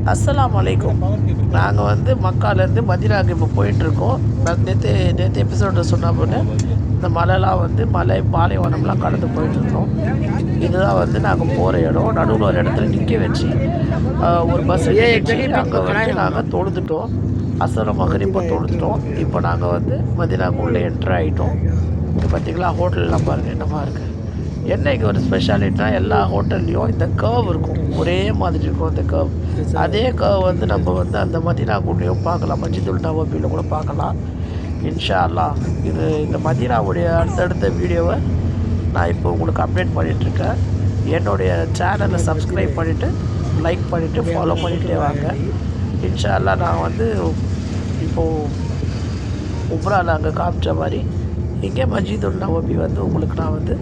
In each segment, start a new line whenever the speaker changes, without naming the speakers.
அஸ்ஸலாமு அலைக்கும். நாங்கள் வந்து மக்காலேருந்து மதீனாவுக்கு இப்போ போயிட்டுருக்கோம். நான் நேற்று நேற்று எபிசோடில் சொன்ன போல இந்த மலைலாம் வந்து பாலைவனம்லாம் கடந்து போயிட்டுருந்தோம். இதுதான் வந்து நாங்கள் போகிற இடம். நடுவில் ஒரு இடத்துல நிற்க வச்சு ஒரு பஸ் வச்சு அங்கே வந்து நாங்கள் தொழுதுட்டோம். அசர மகரிப்போ தொழுதுட்டோம். இப்போ நாங்கள் வந்து மதீனாவுக்கு உள்ளே என்ட்ரு ஆகிட்டோம். இங்கே பார்த்தீங்களா ஹோட்டல்லாம் பாருங்கள் என்னமா இருக்குது. என்ன இங்கே ஒரு ஸ்பெஷாலிட்டினா எல்லா ஹோட்டல்லையும் இந்த கர்வ் இருக்கும், ஒரே மாதிரி இருக்கும் அந்த கர்வ். அதே கர்வ் வந்து நம்ம வந்து அந்த மதீனாக்குள்ளேயும் பார்க்கலாம், மஸ்ஜிதுல் நபவியில் கூட பார்க்கலாம். இன்ஷா அல்லாஹ் இது இந்த மதீனாவுடைய அடுத்தடுத்த வீடியோவை நான் இப்போ உங்களுக்கு அப்டேட் பண்ணிகிட்ருக்கேன். என்னுடைய சேனலை சப்ஸ்கிரைப் பண்ணிவிட்டு லைக் பண்ணிவிட்டு ஃபாலோ பண்ணிகிட்டே வாங்க. இன்ஷா அல்லாஹ் நான் வந்து இப்போது உம்ராவில் அங்கே காமிச்ச மாதிரி இங்கே மஸ்ஜிதுல் நபவி வந்து உங்களுக்கு நான் வந்து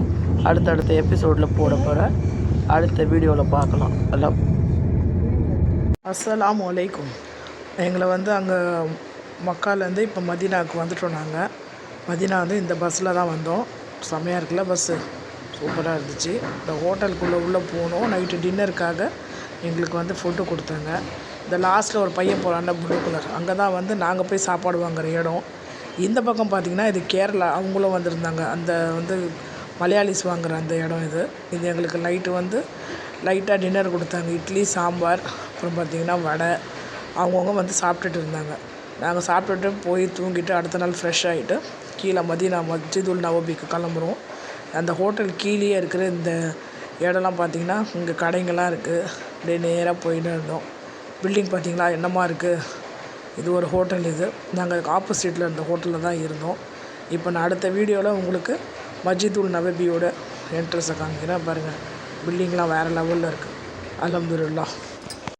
அடுத்தடுத்த எபிசோடில் போட போகிறேன். அடுத்த வீடியோவில் பார்க்கலாம். அஸ்ஸலாமு அலைக்கும். எங்களை வந்து அங்கே மக்காலேருந்து இப்போ மதீனாவுக்கு வந்துட்டோம். நாங்கள் மதீனா வந்து இந்த பஸ்ஸில் தான் வந்தோம். செம்மையாக இருக்குல்ல பஸ்ஸு, சூப்பராக இருந்துச்சு. இந்த ஹோட்டலுக்குள்ளே உள்ளே போனோம். நைட்டு டின்னருக்காக எங்களுக்கு வந்து ஃபுட்டு கொடுத்தாங்க. இந்த லாஸ்ட்டில் ஒரு பையன் போகிறான்ல ப்ளூ கலர், அங்கே தான் வந்து நாங்கள் போய் சாப்பாடு வாங்குகிற இடம். இந்த பக்கம் பார்த்திங்கன்னா இது கேரளா, அவங்களும் வந்திருந்தாங்க. அந்த வந்து மலையாளிஸ் வாங்குகிற அந்த இடம் இது. இது எங்களுக்கு நைட்டு வந்து லைட்டாக டின்னர் கொடுத்தாங்க. இட்லி சாம்பார், அப்புறம் பார்த்திங்கன்னா வடை. அவங்கவுங்க வந்து சாப்பிட்டுட்டு இருந்தாங்க. நாங்கள் சாப்பிட்டுட்டு போய் தூங்கிட்டு அடுத்த நாள் ஃப்ரெஷ் ஆகிட்டு கீழே மதீனா மஸ்ஜிதுல் நபவிக்கு கிளம்புறோம். அந்த ஹோட்டல் கீழே இருக்கிற இந்த இடம்லாம் பார்த்திங்கன்னா இங்கே கடைங்கள்லாம் இருக்குது. அப்படியே நேராக போயிட்டு இருந்தோம். பில்டிங் பார்த்திங்களா என்னமா இருக்குது. இது ஒரு ஹோட்டல். இது நாங்கள் ஆப்போசிட்டில் இருந்த ஹோட்டலில் தான் இருந்தோம். இப்போ நான் அடுத்த வீடியோவில் உங்களுக்கு மஸ்ஜிதுல் நபவியோட என்ட்ரன்ஸை காமிக்கிறேன். பாருங்கள், பில்டிங்லாம் வேறு லெவலில் இருக்குது. அல்ஹம்துலில்லாஹ்.